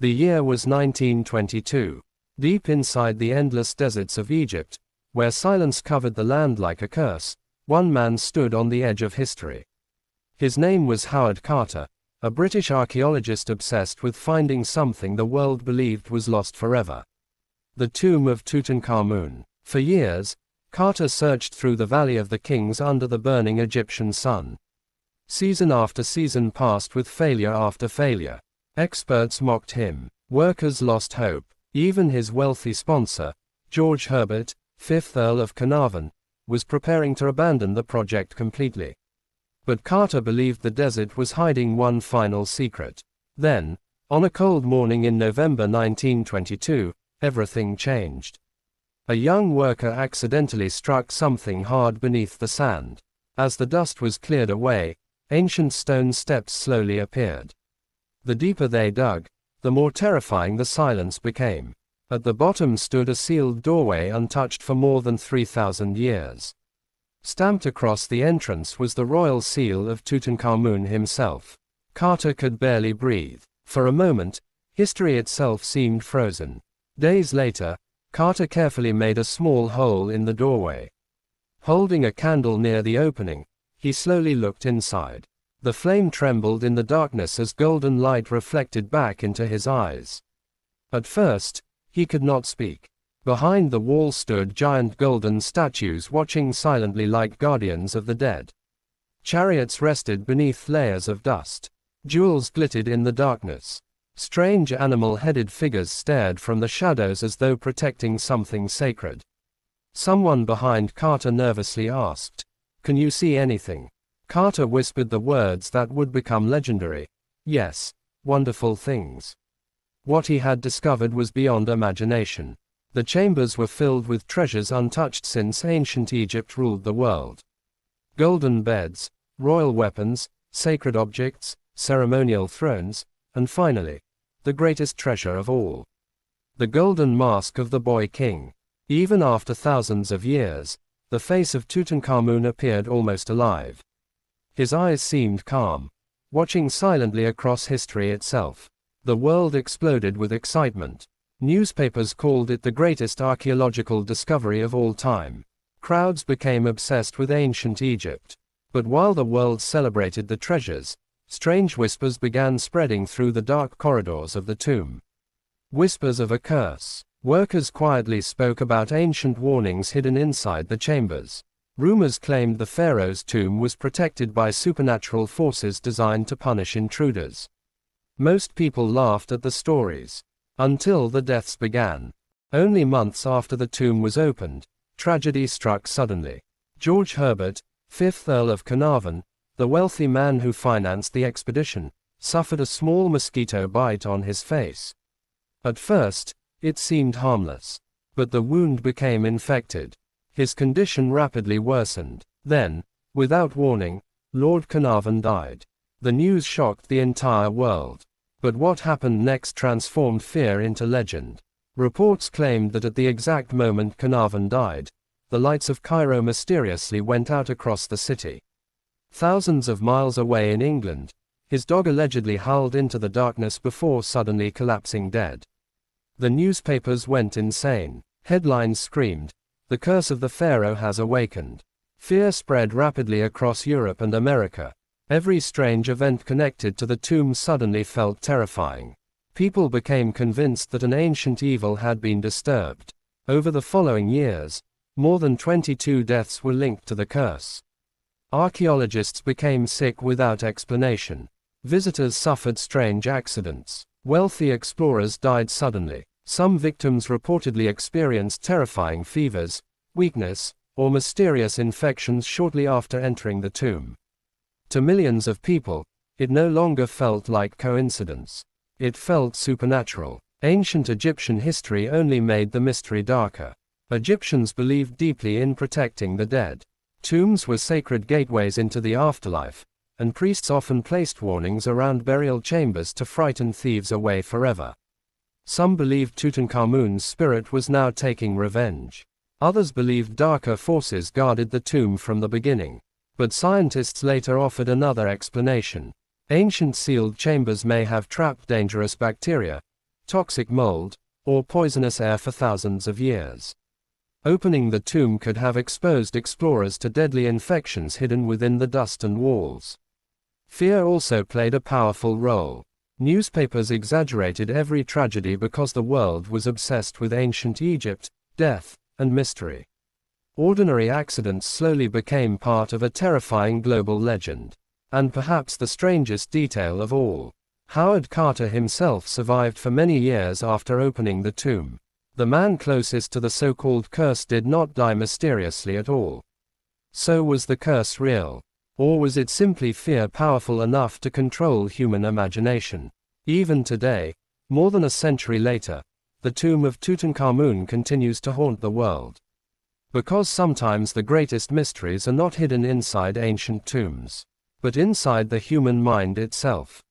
The year was 1922. Deep inside the endless deserts of Egypt, where silence covered the land like a curse, one man stood on the edge of history. His name was Howard Carter, a British archaeologist obsessed with finding something the world believed was lost forever: the tomb of Tutankhamun. For years, Carter searched through the Valley of the Kings under the burning Egyptian sun. Season after season passed with failure after failure. Experts mocked him. Workers lost hope. Even his wealthy sponsor, George Herbert, 5th Earl of Carnarvon, was preparing to abandon the project completely. But Carter believed the desert was hiding one final secret. Then, on a cold morning in November 1922, everything changed. A young worker accidentally struck something hard beneath the sand. As the dust was cleared away, ancient stone steps slowly appeared. The deeper they dug, the more terrifying the silence became. At the bottom stood a sealed doorway untouched for more than 3,000 years. Stamped across the entrance was the royal seal of Tutankhamun himself. Carter could barely breathe. For a moment, history itself seemed frozen. Days later, Carter carefully made a small hole in the doorway. Holding a candle near the opening, he slowly looked inside. The flame trembled in the darkness as golden light reflected back into his eyes. At first, he could not speak. Behind the wall stood giant golden statues watching silently like guardians of the dead. Chariots rested beneath layers of dust. Jewels glittered in the darkness. Strange animal-headed figures stared from the shadows as though protecting something sacred. Someone behind Carter nervously asked, "Can you see anything?" Carter whispered the words that would become legendary. Yes, wonderful things. What he had discovered was beyond imagination. The chambers were filled with treasures untouched since ancient Egypt ruled the world. Golden beds, royal weapons, sacred objects, ceremonial thrones, and finally, the greatest treasure of all: the golden mask of the boy king. Even after thousands of years, the face of Tutankhamun appeared almost alive. His eyes seemed calm, watching silently across history itself. The world exploded with excitement. Newspapers called it the greatest archaeological discovery of all time. Crowds became obsessed with ancient Egypt. But while the world celebrated the treasures, strange whispers began spreading through the dark corridors of the tomb. Whispers of a curse. Workers quietly spoke about ancient warnings hidden inside the chambers. Rumors claimed the pharaoh's tomb was protected by supernatural forces designed to punish intruders. Most people laughed at the stories. Until the deaths began. Only months after the tomb was opened, tragedy struck suddenly. George Herbert, 5th Earl of Carnarvon, the wealthy man who financed the expedition, suffered a small mosquito bite on his face. At first, it seemed harmless. But the wound became infected. His condition rapidly worsened. Then, without warning, Lord Carnarvon died. The news shocked the entire world. But what happened next transformed fear into legend. Reports claimed that at the exact moment Carnarvon died, the lights of Cairo mysteriously went out across the city. Thousands of miles away in England, his dog allegedly howled into the darkness before suddenly collapsing dead. The newspapers went insane. Headlines screamed, "The curse of the pharaoh has awakened." Fear spread rapidly across Europe and America. Every strange event connected to the tomb suddenly felt terrifying. People became convinced that an ancient evil had been disturbed. Over the following years, more than 22 deaths were linked to the curse. Archaeologists became sick without explanation. Visitors suffered strange accidents. Wealthy explorers died suddenly. Some victims reportedly experienced terrifying fevers, weakness, or mysterious infections shortly after entering the tomb. To millions of people, it no longer felt like coincidence. It felt supernatural. Ancient Egyptian history only made the mystery darker. Egyptians believed deeply in protecting the dead. Tombs were sacred gateways into the afterlife, and priests often placed warnings around burial chambers to frighten thieves away forever. Some believed Tutankhamun's spirit was now taking revenge. Others believed darker forces guarded the tomb from the beginning. But scientists later offered another explanation. Ancient sealed chambers may have trapped dangerous bacteria, toxic mold, or poisonous air for thousands of years. Opening the tomb could have exposed explorers to deadly infections hidden within the dust and walls. Fear also played a powerful role. Newspapers exaggerated every tragedy because the world was obsessed with ancient Egypt, death, and mystery. Ordinary accidents slowly became part of a terrifying global legend. And perhaps the strangest detail of all, Howard Carter himself survived for many years after opening the tomb. The man closest to the so-called curse did not die mysteriously at all. So was the curse real? Or was it simply fear powerful enough to control human imagination? Even today, more than a century later, the tomb of Tutankhamun continues to haunt the world. Because sometimes the greatest mysteries are not hidden inside ancient tombs, but inside the human mind itself.